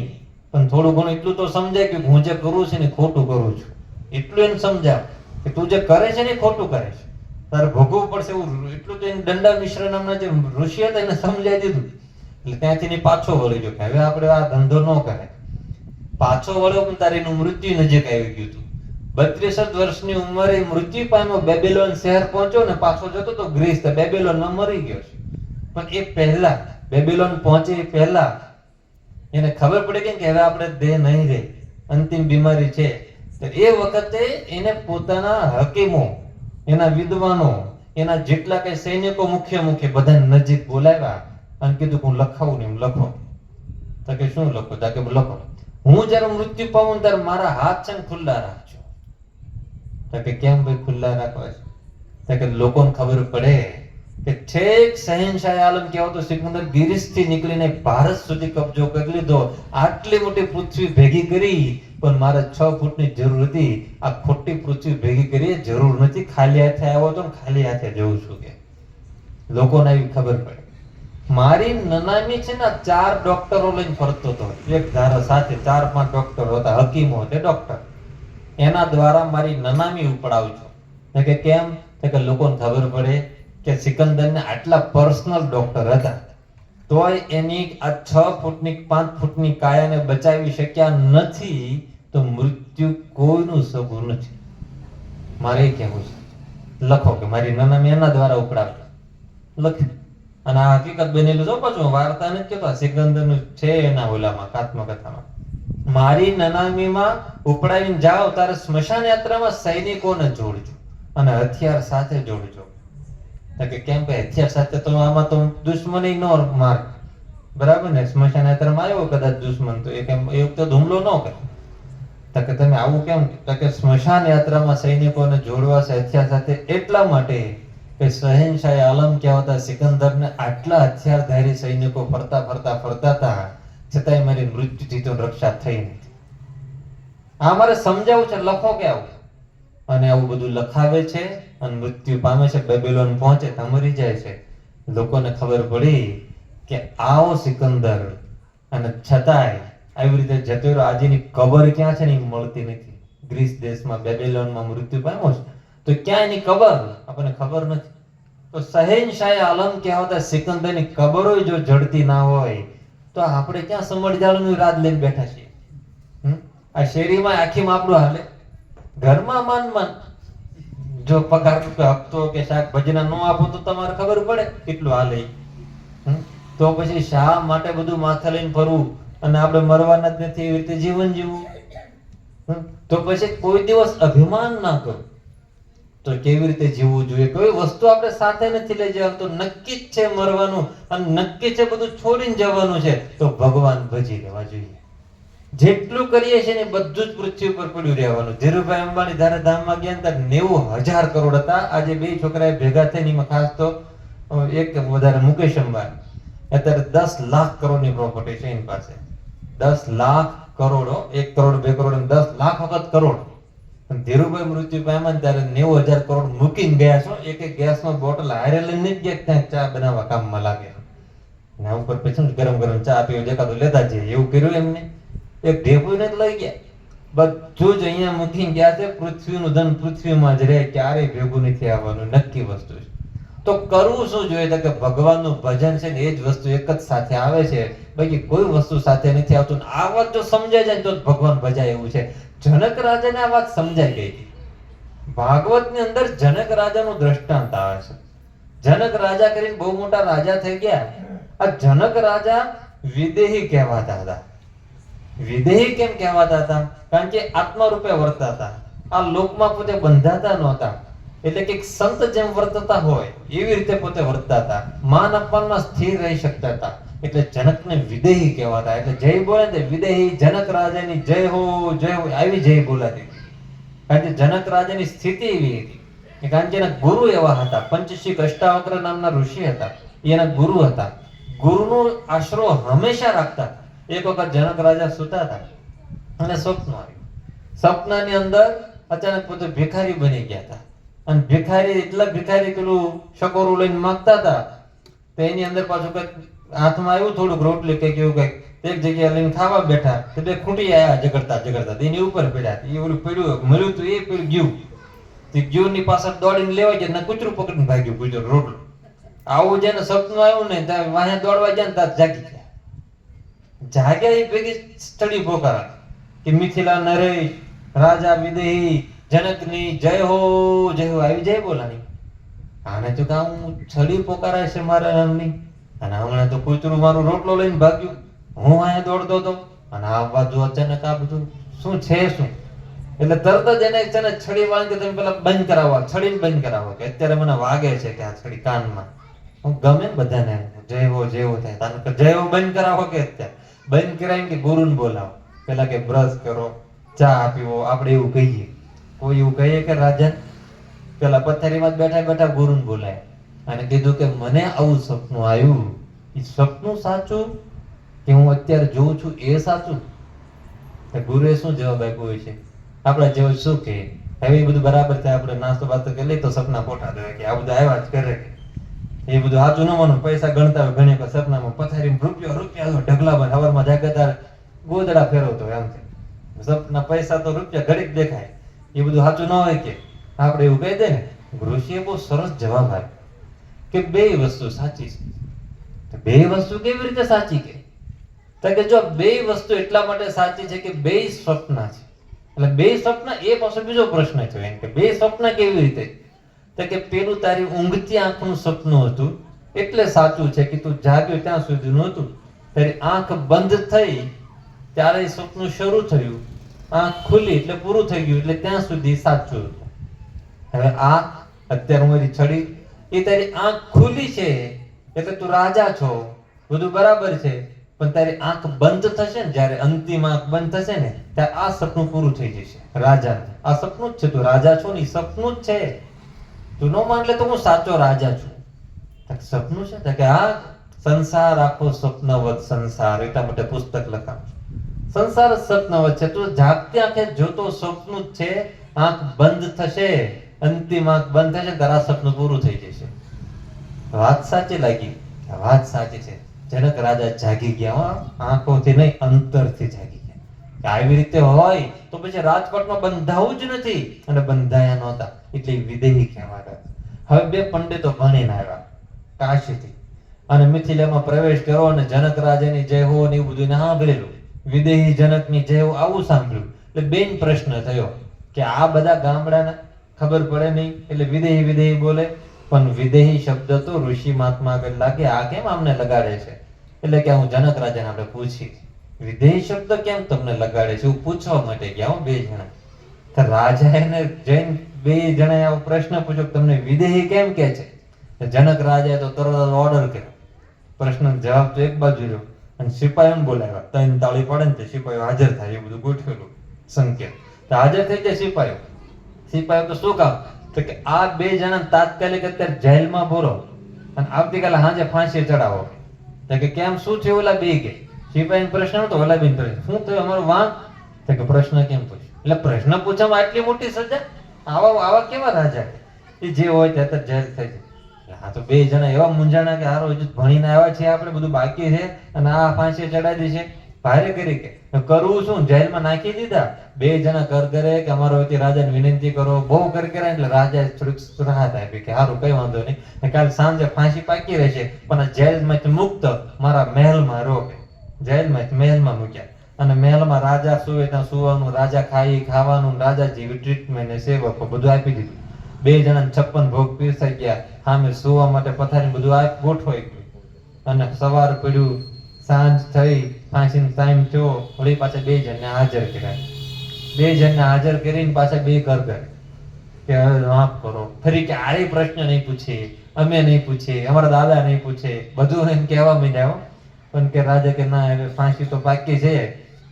પણ થોડું ઘણું એટલું તો સમજાય કે હું જે કરું છું ને ખોટું કરું છું. એટલું એને સમજાવ કે તું જે કરે છે ને ખોટું કરે છે, તારે ભોગવવું પડશે. એવું એટલું તો એને દંડા મિશ્ર નામના જે ઋષિ હતા એને સમજાઈ દીધું. એટલે ત્યાંથી પાછો વળી ગયો કે હવે આપણે આ ધંધો ન કરે. પાછો વળ્યો પણ તારે એનું મૃત્યુ નજીક આવી ગયું હતું. 32 વર્ષની ઉંમરે મૃત્યુ પામ્યો. બેબીલોન શહેર પહોંચ્યો ને પાછો જતો તો ગ્રીસ, તો બેબીલોનમાં મરી ગયો છે. પણ એ પહેલા બેબીલોન પહોંચે એ પહેલા એને ખબર પડી કે હવે આપણે દેહ નહીં રહે, અંતિમ બીમારી છે. તો એ વખતે એને પોતાના હકીમો, એના વિદ્વાનો, એના જેટલા કઈ સૈનિકો મુખ્ય બધા નજીક બોલાવ્યા અને કીધું હું લખાવું ને લખો. તો કે શું લખો? તો કે લખો, હું જયારે મૃત્યુ પામું ત્યારે મારા હાથ છે ને ખુલ્લા રાખજો. તો કે કેમ ભાઈ ખુલ્લા રાખવા છે? તો કે લોકોને ખબર પડે કે છેક શહેનશાહ આલમ કહેવાતો સિકંદર ગ્રીસ થી નીકળીને ભારત સુધી કબજો કરી લીધો. આટલી મોટી પૃથ્વી ભેગી કરી પણ મારે 6 ફૂટની જરૂર હતી. આ ખોટી પૃથ્વી ભેગી કરી જરૂર નથી. ખાલી હાથે આવ્યો તો ખાલી હાથે જઉં છું કે લોકોને આવી ખબર પડે. મારી નનામી છે ને 4 ડોક્ટરો લઈને ફરતો હતો. એક ધારા સાથે 4-5 ડોક્ટરો હતા, હકીમો હતા, ડોક્ટર. એના દ્વારા મારી નનામી ઉપડાવું છું. કે કેમ? કે લોકોને ખબર પડે કે સિકંદરને આટલા પર્સનલ ડોક્ટર હતા તોય એની આ 6 ફૂટની 5 ફૂટની કાયાને બચાવી શક્યા નથી. તો મૃત્યુ કોઈનું સગું નથી. મારે એ કહેવું છે. લખો કે મારી નનામી એના દ્વારા ઉપડાવ્યા. લખ્યું. અને આ હકીકત બનેલું છો. પાછું વાર્તા નથી કહેતો, સિકંદરનું છે એના ઓલામાં આત્મકથામાં. મારી નનામીમાં ઉપડાવીને જાઓ ત્યારે સ્મશાન યાત્રામાં સૈનિકોને જોડજો અને હથિયાર સાથે જોડજો. કે કેમ કે હથિયાર સાથે તો આમાં તો દુશ્મની નો માર, બરાબર ને? સ્મશાન યાત્રામાં આવ્યો કદાચ દુશ્મન તો એ વખતે હુમલો ન કરે. તો કે તમે આવું કેમ? તો કે સ્મશાન યાત્રામાં સૈનિકોને જોડવા છે હથિયાર સાથે એટલા માટે કે શહેનશાહ આલમ કહેવાતા સિકંદરને આટલા હથિયારધારી સૈનિકો ફરતા હતા છતાંય મારી મૃત્યુથી તો રક્ષા થઈ નથી. આ મારે સમજાવવું છે. લખો કે આવું. અને આવું બધું લખાવે છે અને મૃત્યુ પામે છે. બેબીલોન પહોંચે તો મરી જાય છે. લોકોને ખબર પડી કે આવો સિકંદર, અને છતાંય આવી રીતે જતો રહ્યો. આજની કબર ક્યાં છે ને એ મળતી નથી. ગ્રીસ દેશમાં બેબીલોનમાં મૃત્યુ પામ્યો છે તો ક્યાં એની કબર આપણને ખબર નથી. તો શહેનશાહ આલમ કહેવાતા સિકંદરની કબરો જો જડતી ના હોય તો આપણે ક્યાં સમઢજાળની રાત લઈને બેઠા છીએ? આ શેરીમાં આખી આપણું હાલે. ઘરમાં માન જો પગાર હપ્તો કે શાકભાજીના નો આપો તો તમારે ખબર પડે કેટલું હાલે. તો પછી શા માટે બધું માથા લઈને ફરવું અને આપણે મરવાના જ નથી એવી રીતે જીવન જીવવું? તો પછી કોઈ દિવસ અભિમાન ના કરો. તો કેવી રીતે જીવવું જોઈએ? કોઈ વસ્તુ આપણે સાથે નથી લઈ જવાનું, તો નક્કી જ છે મરવાનું અને નક્કી છે બધું છોડીને જવાનું છે, તો ભગવાન ભજી લેવા જોઈએ. જેટલું કરીએ છીએ ને બધું જ પૃથ્વી ઉપર પડ્યું રહેવાનું. ધીરુભાઈ અંબાણી જ્યારે ધામમાં ગયા ત્યારે 90,000 કરોડ હતા. આજે બે છોકરાએ ભેગા થઈને એમાં ખાસ તો એક વધારે મુકેશ અંબાણી, અત્યારે 10 લાખ કરોડની પ્રોપર્ટી છે એની પાસે. 10 લાખ કરોડો, 1 કરોડ 2 કરોડ 10 લાખ વખત કરોડ. ધીરુભાઈ મૃત્યુ પામ્યા ને ત્યારે 90,000 કરોડ મૂકીને ગયા છો. એક ગેસનો બોટલ હારે લઈને જ ગયા ત્યાં ચા બનાવવા કામમાં લાગે. ના ઉપર પછી ગરમ ગરમ ચા પીવો દેખાતો લેતા જઈએ એવું કર્યું એમને. એક ઢેપુને જ લઈ ગયા. બધું જ અહીંયા મૂકીને ગયા છે. પૃથ્વીનું ધન પૃથ્વીમાં જ રહે, ક્યારેય ભેગું નથી આવવાનું, નક્કી વસ્તુ છે. તો કરવું શું જોઈએ? તો કે ભગવાનનું ભજન છે ને એ જ વસ્તુ એક જ સાથે આવે છે, બાકી કોઈ વસ્તુ સાથે નથી આવતું. આ વાત જો સમજાય જાય તો ભગવાન ભજાય એવું છે. જનક રાજાને આ વાત સમજાઈ ગઈ. ભાગવતની અંદર જનક રાજાનું દ્રષ્ટાંત આવે છે. જનક રાજા કરીને બહુ મોટા રાજા થઈ ગયા. આ જનક રાજા વિદેહી કહેવાતા હતા. વિદેહી કેમ કહેવાતા હતા? કારણ કે આત્મા રૂપે વર્તતા હતા. આ લોકમાં પોતે બંધાતા નહોતા, એટલે કે સંત જેમ વર્તતા હોય એવી રીતે પોતે વર્તતા હતા. માન અપમાનમાં સ્થિર રહી શકતા હતા, એટલે જનકને વિદેહી કહેવાતા. એટલે જય બોલે ને વિદેહી જનક રાજાની જય હો જય હો આવી જય બોલાતી. કારણ કે જનક રાજાની સ્થિતિ એવી હતી. કારણ કે એના ગુરુ એવા હતા. પંચશીક અષ્ટાવક્ર નામના ઋષિ હતા, એના ગુરુ હતા. ગુરુનો આશરો હંમેશા રાખતા. એક વખત જનક રાજા સુતા હતા અને સ્વપ્ન આવ્યું. સપનાની અંદર અચાનક પોતે ભિખારી બની ગયા હતા. અને ભિખારી એટલા ભિખારી પેલું શકોરું લઈને માંગતા હતા, તો એની અંદર પાછું કઈક હાથમાં આવ્યું થોડુંક રોટલી કઈક એવું કઈક, એક જગ્યાએ લઈને ખાવા બેઠા તો બે ખૂટી આવ્યા ઝઘડતા ઝઘડતા. એની ઉપર પડ્યા. એ ઓલું પડ્યું મળ્યું તો એ પડ્યું ગયું. તે ગયું ની પાછળ દોડીને લેવા ગયા ને કૂતરું પકડીને ભાગ્યું કૂતરું રોટલું. આવું જેને સપનું આવ્યું ને ત્યાં વાહે દોડવા ગયા ને ત્યાં જાગી ગયા. જાગ્યા એ ભેગી સ્ટડી પોકારા કે મિથિલા નરેશ રાજા વિદેહી જનકની જય હો આવી જય બોલાની. આને તો કામ છડી પોકારાય છે મારા નામની, અને હમણાં તો કૂતરું મારું રોટલો લઈને ભાગ્યું, હું અહીંયા દોડતો હતો અને આ બાજુ અચાનક આ બધું શું છે શું? એટલે તરત જ એને છે ને છડી વાળી કે તમે પેલા બંધ કરાવો, છડીને બંધ કરાવો, કે અત્યારે મને વાગે છે કે આ છડી કાનમાં. હું ગમે બધાને જય હો થાય, જય હો બંધ કરાવો કે અત્યારે બંધ કરાવીને કે ગુરુને બોલાવો. પેલા કે બ્રશ કરો, ચા પીવો, આપણે એવું કહીએ. કોઈ એવું કહીએ કે રાજા? પેલા પથારીમાં જ બેઠા બેઠા ગુરુને બોલાય અને કીધું કે મને આવું સપનું આવ્યું, એ સપનું સાચું કે હું અત્યારે જોઉં છું એ સાચું? ગુરુએ શું જવાબ આપ્યો હોય છે? આપણા જેવો શું કે હવે એ બધું બરાબર થાય, આપણે નાસ્તો બાસ્તો કરી લઈએ તો સપના ખોટા દેવાય કે આ બધું આવ્યા જ કરે કે એ બધું સાચું ન માનું. પૈસા ગણતા હોય ઘણી વખત સપનામાં પથારી રૂપિયા ઢગલા બને, હવારમાં જાગતા ગોદડા ફેરવતો એમ છે. સપના પૈસા તો રૂપિયા ઘડીક દેખાય, એ બધું સાચું ન હોય કે આપણે એવું કહી દે ને. ઋષિએ બહુ સરસ જવાબ આપ્યો કે બે વસ્તુ સાચી છે. બે વસ્તુ કેવી રીતે સાચી કે જો બે વસ્તુ એટલા માટે સાચી છે કે બે સ્વપ્ન છે. એટલે બે સ્વપ્ન એ પાછો બીજો પ્રશ્ન છે એમ કે બે સ્વપ્ન કેવી રીતે? તો કે પેલું તારી ઊંઘતી આંખનું સપનું હતું એટલે સાચું છે કે તું જાગ્યો ત્યાં સુધી નહોતું. તારી આંખ બંધ થઈ ત્યારે એ સપનું શરૂ થયું, આંખ ખુલી એટલે પૂરું થઈ ગયું, એટલે ત્યાં સુધી સાચું હતું. હવે આ અત્યારે મારી છડી એ તારી આંખ ખુલી છે એટલે તું રાજા છો, બધું બરાબર છે, પણ તારી આંખ બંધ થશે ને, જ્યારે અંતિમ આંખ બંધ થશે ને ત્યારે આ સપનું પૂરું થઈ જશે. રાજા આ સપનું જ છે, તું રાજા છો ને સપનું જ છે. તું ન માન લે તો હું સાચો રાજા છું. સપનું છે કે આ સંસાર આખો સ્વપ્નવત સંસાર, એટલા માટે પુસ્તક લખાવું. સંસાર સ્વપ્નવત છે, તું જાગતી આંખે જોતો સપનું જ છે. આંખ બંધ થશે, અંતિમ આંખ બંધ થશે ત્યારે આ સપનું પૂરું થઈ જશે. વાત સાચી લાગી? વાત સાચી છે. જનક રાજા જાગી ગયા, આંખોથી નહીં અંતરથી જાગી ગયા. આવી રીતે હોય તો પછી રાજકોટમાં બંધાવું જ નથી, અને બંધાયા નહોતા એટલે વિદેહી કહેવાતા. હવે બે પંડિતો ભણીને આવ્યા કાશીથી અને મિથિલામાં પ્રવેશ કર્યો અને જનક રાજાની જય હો ને એવું બધું સાંભળેલું, વિદેહી જનકની જય હો આવું સાંભળ્યું. એટલે બેન પ્રશ્ન થયો કે આ બધા ગામડાના ખબર પડે નહીં એટલે વિદેહી વિદેહી બોલે, પણ વિદેહી શબ્દ તો ઋષિ મહાત્મા આગળ લાગે, આ કેમ આમને લગાડે છે? એટલે કે હું જનક રાજાને આપણે પૂછી વિધેય શબ્દ કેમ તમને લગાડે છે એવું પૂછવા માટે ગયા હો બે જણા. તો રાજા એને જૈન બે જણાએ આવો પ્રશ્ન પૂછ્યો કે તમને વિદેહી કેમ કે છે? જનક રાજાએ તો તરત ઓર્ડર કર્યો. પ્રશ્નનો જવાબ તો એક બાજુ રહ્યો અને સિપાહીઓને બોલાવ્યા. ત્રણ તાળી પડે ને તે સિપાહીઓ હાજર થાય એ બધું ગોઠવેલું સંકેત. તો હાજર થઈ જાય સિપાહીઓ. સિપાહીઓ તો શું કામ? તો કે આ બે જણા તાત્કાલિક અત્યારે જેલમાં પૂરો અને આવતીકાલે સાંજે ફાંસી ચડાવો. તો કે કેમ, શું થયું? ઓલા બે કે સિપાહીનો પ્રશ્ન હતો. ઓલા બેન પ્રશ્ન શું થયું અમારું વાંક? તો કે પ્રશ્ન કેમ પૂછ્યો? એટલે પ્રશ્ન પૂછવામાં આટલી મોટી સજા? આવા કેવા રાજા? એ જે હોય તે અત્યારે જેલ થઈ જાય. આ તો બે જણા એવા મૂંઝાણા કે હારો હજુ ભણીને આવ્યા છે, આપણે બધું બાકી છે અને આ ફાંસી ચડાવી દે છે. ભારે કરી કે કરવું શું? જેલમાં નાખી દીધા. બે જણા કરે કે અમારો વતી રાજાને વિનંતી કરો. બહુ કરે એટલે રાજાએ થોડીક રાહત આપી કે હારું કઈ વાંધો નહીં, કાલ સાંજે ફાંસી પાકી રહેશે પણ આ જેલમાંથી મુક્ત મારા મહેલમાં રોકે. જેલમાંથી મહેલમાં મૂક્યા અને મહેલમાં રાજા સુવે ત્યાં સુવાનું, રાજા ખાવાનું, રાજા જેવી ટ્રીટમેન્ટ ને સેવકો બધું આપી દીધું. બે જણાને 56 ભોગ પીરસાઈ ગયા. સામે સુવા માટે પથારી બધું ગોઠવાઈ ગયું અને સવાર પડ્યું, સાંજ થઈ, ફાંસીનો ટાઈમ થયો. વળી પાછા બે જણને હાજર કર્યા. બે જણને હાજર કરીને પાછા બે કર કે હવે માફ કરો. ફરી કે આ પ્રશ્ન નહીં પૂછે, અમે નહીં પૂછે, અમારા દાદા નહીં પૂછે, બધું એમ કહેવા માંડ્યા. પણ કે રાજા કે ના, હવે ફાંસી તો પાકી છે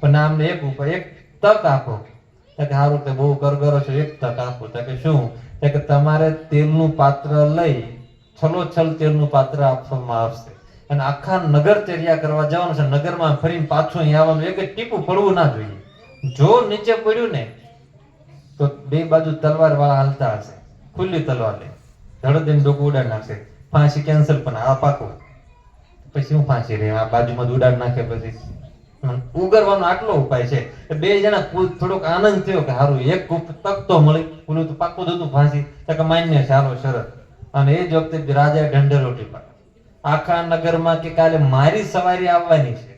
પણ અમને એક તક આપો. કે સારું, કે બહુ કરગરો છો, એક તક આપો. તો કે શું? કે તમારે તેલનું પાત્ર લઈ છલોછલ તેલનું પાત્ર આપવામાં આવશે અને આખા નગર ચર્યા કરવા જવાનું છે. નગરમાં ફરીને પાછું અહીં આવવાનું, એક ટીપું પડવું ના જોઈએ. જો નીચે પડ્યું ને તો બે બાજુ તલવાર વાળા હાલતા હશે, ખુલ્લી તલવાર લઈ ધડો ડોકું ઉડાડ નાખશે. ફાંસી કેન્સલ, પણ આ પાકું. પછી હું ફાંસી રહે આ બાજુમાં ઉડાડ નાખે. પછી ઉગરવાનો આટલો ઉપાય છે. બે જણા થોડોક આનંદ થયો કે સારું એક તક તો મળી, પેલું તો પાકું હતું ફાંસી. તો કે માન્ય છે, હાલો શરત. અને એ જ વખતે રાજાએ ઢંઢેરો ટીપાડ્યો આખા નગરમાં કે કાલે મારી સવારી આવવાની છે,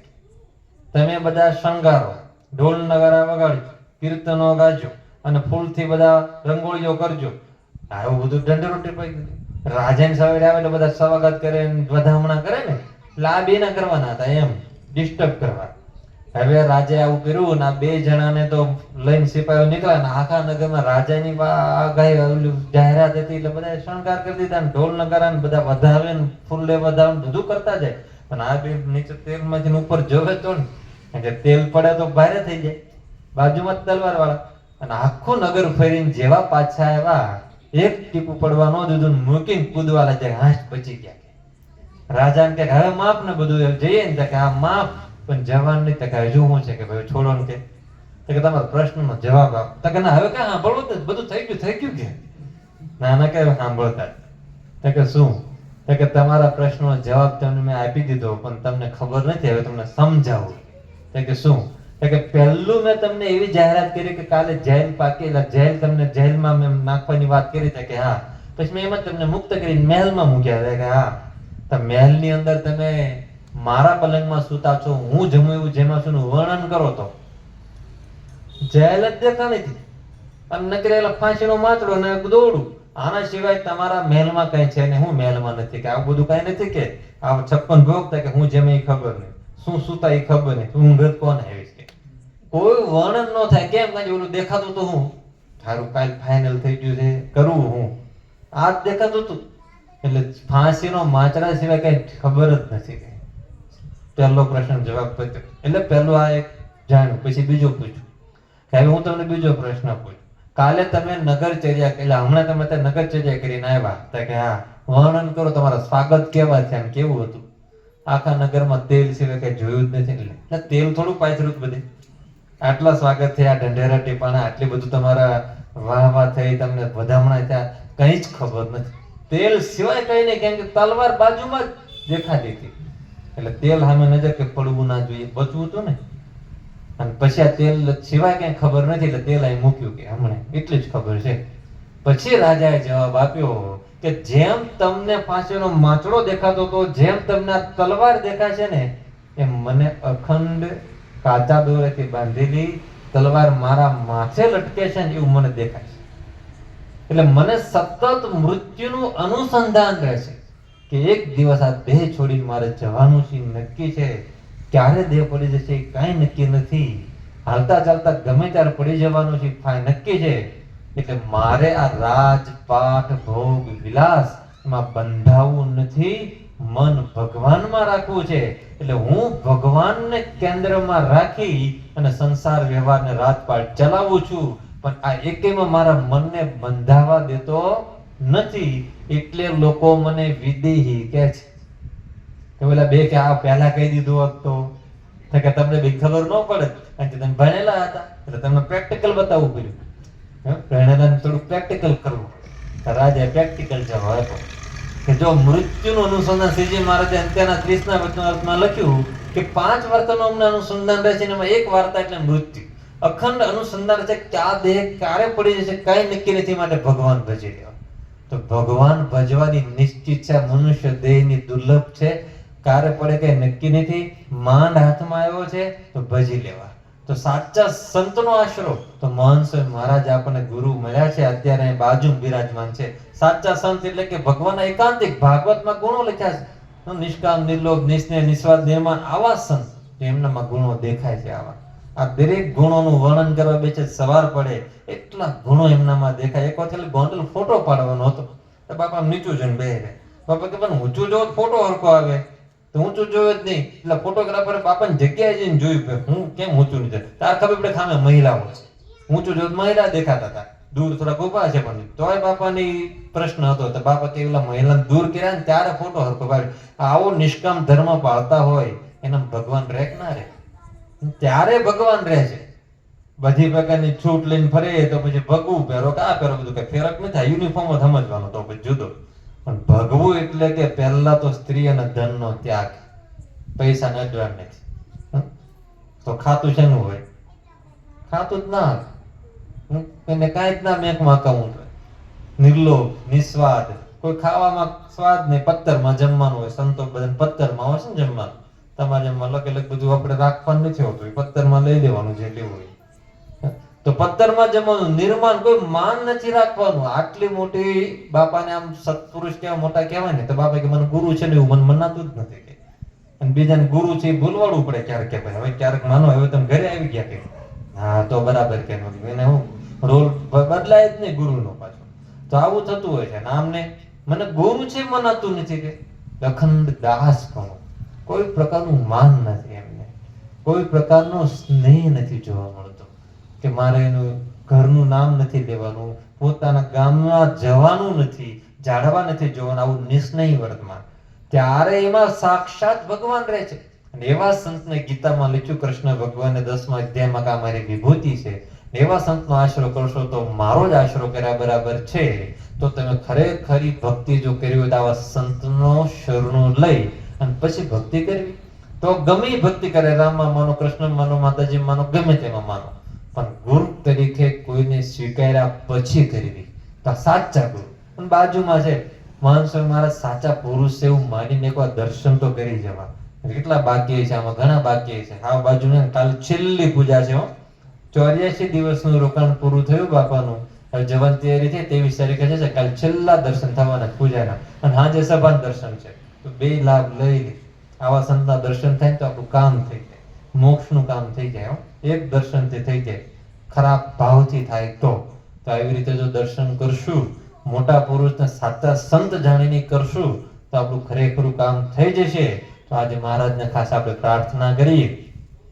તમે બધા શણગારો, ઢોલ નગારા વગાડજો, કીર્તનો ગાજો અને ફૂલથી બધા રંગોળીઓ કરજો. આવું બધું ઢંઢેરો ટીપાઈ ગયું. રાજાની સવારી આવે એટલે બધા સ્વાગત કરે, વધામણા કરે ને, એટલે આ બે ના કરવાના હતા એમ ડિસ્ટર્બ કરવા. હવે રાજાએ આવું કર્યું ને બે જણાને તો લઈને સિપાહીઓ નીકળ્યા ને આખા નગરમાં રાજાની આગાહી જાહેરાત હતી એટલે બધા શણગાર કરી દીધા ને ઢોલ નગારા ને બધા વધાવે ને ફૂલે વધાવે ને બધું કરતા જાય. પણ આ બે નીચે તેલમાંથી ઉપર જોવે તો ને કે તેલ પડે તો ભારે થઈ જાય. બાજુમાં તલવાર વાળા અને આખું નગર ફરીને જેવા પાછા આવ્યા, એક ટીપું પડવા ન દીધું, મૂકીને કૂદવા લાગ્યા. હાશ બચી ગયા. રાજાને કે હવે માફ ને બધું જઈએ ને કે હા માફ, પણ જવાન નહીં. તો કે હજુ શું છે કે ભાઈ છોડો ને કે તમારા પ્રશ્નનો જવાબ આપ. તો કે ના હવે કાંઈ સાંભળવું જ બધું થઈ ગયું કે ના કે સાંભળતા. તો કે શું? તો કે તમારા પ્રશ્નનો જવાબ તમને મેં આપી દીધો પણ તમને ખબર નથી, હવે તમને સમજાવું. તો કે શું? તો કે પહેલું મેં તમને એવી જાહેરાત કરી કે કાલે જેલ પાકી, જેલ તમને જેલમાં મેં નાખવાની વાત કરી. કે હા. પછી મેં એમાં તમને મુક્ત કરીને મહેલમાં મૂક્યા. કે હા, તો મહેલની અંદર તમે મારા પલંગમાં સૂતા છો, હું જમું એવું જેમાં છું વર્ણન કરો તો જેલ જ દેખાણી હતી અને નકરેલા ફાંસીનો માટલો ને દોડું. આના સિવાય તમારા મહેલમાં કઈ છે ને હું મહેલમાં નથી કે આવું બધું કઈ નથી કે આ 56 ભોગ કે હું જેમ એ ખબર નહીં, શું સૂતા એ ખબર નહીં, ઊંઘ કોને આવીશ કે કોઈ વર્ણન ન થાય. કેમ કાંઈ ઓલું દેખાતું તો હું તારું કાલ ફાઇનલ થઈ ગયું છે, કરવું હું આ જ દેખાતું હતું. એટલે ફાંસીનો માચડા સિવાય કઈ ખબર જ નથી. પહેલો પ્રશ્ન જવાબ પત્યો. એટલે પહેલું આ એક જાણ્યું. પછી બીજો પૂછ્યું કે હવે હું તમને બીજો પ્રશ્ન પૂછું. કાલે તમે નગરચર્યા, એટલે હમણાં તમે નગરચર્યા કરીને આવ્યા. તો કે હા, વર્ણન કરો તમારા સ્વાગત કેવા છે અને કેવું હતું. આખા નગરમાં તેલ સિવાય કઈ જોયું જ નથી. એટલે તેલ થોડું પાથર્યું બધે. આટલા સ્વાગત થયા, ઢંઢેરા ટીપાણા, આટલી બધું તમારા વાહ વાહ થઈ, તમને વધામણા થયા, કઈ જ ખબર નથી. તેલ સિવાય કઈ નહીં, કેમ કે તલવાર બાજુમાં જ દેખાતી હતી. એટલે તેલ સામે નજર કે પડવું ના જોઈએ, બચવું હતું ને. અને પછી આ તેલ સિવાય કઈ ખબર નથી એટલે તેલ અહીં મૂક્યું કે હમણાં એટલી જ ખબર છે. પછી રાજાએ જવાબ આપ્યો કે જેમ તમને ફાંસીનો માચડો દેખાતો હતો, જેમ તમને આ તલવાર દેખાશે ને, એમ મને અખંડ કાચા દોરેથી બાંધેલી તલવાર મારા માથે લટકે છે ને એવું મને દેખાય છે. એટલે મને સતત મૃત્યુનું અનુસંધાન રહે છે કે એક દિવસ આ દેહ છોડીને મારે જવાનું છે, નક્કી છે. ક્યારે દેહ પડી જશે એ કાંઈ નક્કી નથી. હાલતા ચાલતા ગમે ત્યારે પડી જવાનું છે, નક્કી છે. એટલે મારે આ રાજપાટ ભોગ વિલાસ એમાં બંધાવું નથી, મન ભગવાનમાં રાખવું છે. એટલે હું ભગવાનને કેન્દ્રમાં રાખી અને સંસાર વ્યવહારને રાજપાટ ચલાવું છું, પણ આ એકેયમાં મારા મનને બંધાવા દેતો નથી. એટલે લોકો મને વિદેહી કહે છે. કે પેલા બે કે આ પહેલા કહી દીધું હોત તો કે તમને બી ખબર ન પડે, કારણ કે તમે ભણેલા હતા એટલે તમને પ્રેક્ટિકલ બતાવવું પડ્યું. ભણેલાને થોડું પ્રેક્ટિકલ કરવું. રાજાએ પ્રેક્ટિકલ જવાબ આપ્યો કે જો મૃત્યુનું અનુસંધાન શ્રીજી મહારાજે અંત્યના 30ના વચનામૃતમાં લખ્યું કે 5 વાર્તાનું અમને અનુસંધાન રહે છે, એમાં એક વાર્તા એટલે મૃત્યુ. અખંડ અનુસંધાન છે કે આ દેહ ક્યારે પડી જશે કાંઈ નક્કી નથી, માટે ભગવાન ભજી લેવા. તો ભગવાન ભજવાની નિશ્ચિત છે. મનુષ્ય દેહની દુર્લભ છે, ક્યારે પડે કઈ નક્કી નથી. માંડ હાથમાં આવ્યો છે તો ભજી લેવા. તો સાચા સંતનો આશરો તો મહંત સ્વામી મહારાજ આપણને ગુરુ મળ્યા છે, અત્યારે બાજુ બિરાજમાન છે. સાચા સંત એટલે કે ભગવાનના એકાંતિક. ભાગવતમાં ગુણો લખ્યા છે, નિષ્કામ, નિર્લોભ, નિસ્નેહ, નિસ્વાર્થ, નિર્માણ. આવા સંત એમનામાં ગુણો દેખાય છે. આવા આ દરેક ગુણોનું વર્ણન કરવા બેસે સવાર પડે એટલા ગુણો એમનામાં દેખાય. એક વખત ગોંડલ ફોટો પાડવાનો હતો તો બાપા નીચું જોઈને બેહી રહે. બાપા કે પણ ઊંચું જોવો ફોટો હરખો આવે, તો ઊંચું જોયો જ નહીં. એટલે ફોટોગ્રાફરે બાપાની જગ્યાએ જઈને જોયું હું કેમ ઊંચું નથી. તાર ખબર પડે સામે મહિલાઓ છે, ઊંચું જોયું મહિલા દેખાતા હતા, દૂર થોડા ઉભા છે, પણ તોય બાપાની પ્રશ્ન હતો. તો બાપા કે પેલા મહિલાને દૂર કર્યા ને ત્યારે ફોટો હરખો પાડ્યો. આવો નિષ્કામ ધર્મ પાળતા હોય એના ભગવાન રહે કે ના રહે? ત્યારે ભગવાન રહે છે. બધી પ્રકારની છૂટ લઈને ફરે તો પછી ભગવું પહેરો કે આ પહેરો, બધું કઈ ફેરક નથી. યુનિફોર્મ જ સમજવાનો તો પછી જુદો. પણ ભગવું એટલે કે પહેલા તો સ્ત્રી અને ધનનો ત્યાગ, પૈસા ન અડવા નથી. તો ખાતું શેનું હોય? ખાતું જ ના એને કાંઈ જ ના બેંકમાં અકાઉન્ટ હોય. નિર્લોભ, નિસ્વાદ, કોઈ ખાવામાં સ્વાદ નહીં. પત્તરમાં જમવાનું હોય. સંતો બધા પત્તરમાં હોય છે ને જમવાનું. તમારે જમવા લગે બધું આપણે રાખવાનું નથી હોતું, પત્તરમાં લઈ લેવાનું જે લેવું હોય. તો પત્તરમાં જમવાનું. નિર્માણ, કોઈ માન નથી રાખવાનું. આટલી મોટી બાપાને આમ સત્પુરુષ કેવા મોટા કહેવાય ને, તો બાપા કે મને ગુરુ છે ને એવું મને મનાતું જ નથી. અને બીજાને ગુરુ છે એ ભૂલવાડવું પડે ક્યારેક કે ભાઈ હવે ક્યારેક માનો હવે તમે ઘરે આવી ગયા કે હા તો બરાબર કે એને હું રોલ બદલાય જ નહીં ગુરુનો પાછો. તો આવું થતું હોય છે. આમને મને ગુરુ છે મનાતું નથી કે અખંડ દાસ પણ કોઈ પ્રકારનું માન નથી એમને, કોઈ પ્રકારનો સ્નેહ નથી જોવા મળતો. કે મારે એનું ઘરનું નામ નથી લેવાનું, પોતાના ગામમાં જવાનું નથી, જાળવા નથી જોવાનું, આવું નિસ્નેહી વર્તમાન. ત્યારે એમાં સાક્ષાત ભગવાન રહે છે. અને એવા સંતને ગીતામાં લખ્યું કૃષ્ણ ભગવાને 10મા અધ્યાયમાં કે આ મારી વિભૂતિ છે. એવા સંતનો આશરો કરશો તો મારો જ આશરો કર્યા બરાબર છે. તો તમે ખરેખરી ભક્તિ જો કરવી હોય તો આવા સંતનો શરણો લઈ અને પછી ભક્તિ કરવી. તો ગમે ભક્તિ કરે, રામમાં માનો, કૃષ્ણ માનો, માતાજી માનો, ગમે તેમાં માનો, પણ ગુરુ તરીકે કોઈને સ્વીકાર્યા પછી કરવી તો સાચા ગુરુ. પણ બાજુમાં છે મહંત સ્વામી મહારાજ સાચા પુરુષ છે એવું માનીને એકવાર દર્શન તો કરી જવા. કેટલા બાકી છે આમાં? ઘણા બાકી છે. આ બાજુ ને કાલે છેલ્લી પૂજા છે. 84 દિવસનું રોકાણ પૂરું થયું બાપાનું. હવે જવાની તૈયારી થઈ. 23 તારીખે છે કાલે છેલ્લા દર્શન થવાના પૂજાના, અને હાજે સભાના દર્શન છે. તો બે લાભ લઈ લે. આવા સંતના દર્શન થાય તો આપણું કામ થઈ જાય, મોક્ષનું કામ થઈ જાય. એક દર્શનથી થઈ જાય, ખરાબ ભાવથી થાય તો આવી રીતે જો દર્શન કરશું, મોટા પુરુષને સાચા સંત જાણીને કરશું તો આપણું ખરેખરું કામ થઈ જશે. તો આજે મહારાજને ખાસ આપણે પ્રાર્થના કરીએ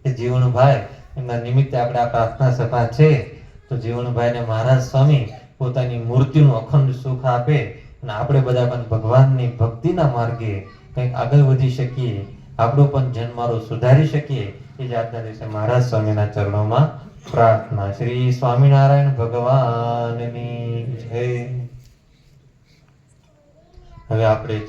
કે જીવણભાઈ એમના નિમિત્તે આપણે આ પ્રાર્થના સભા છે. તો જીવણભાઈને મહારાજ સ્વામી પોતાની મૂર્તિનું અખંડ સુખ આપે અને આપણે બધા પણ ભગવાનની ભક્તિના માર્ગે કંઈક આગળ વધી શકીએ, આપણું પણ જન્મારો સુધારી શકીએ. એ જ આજના દિવસે મહારાજ સ્વામીના ચરણોમાં પ્રાર્થના. શ્રી સ્વામિનારાયણ ભગવાનની જય. હવે આપણે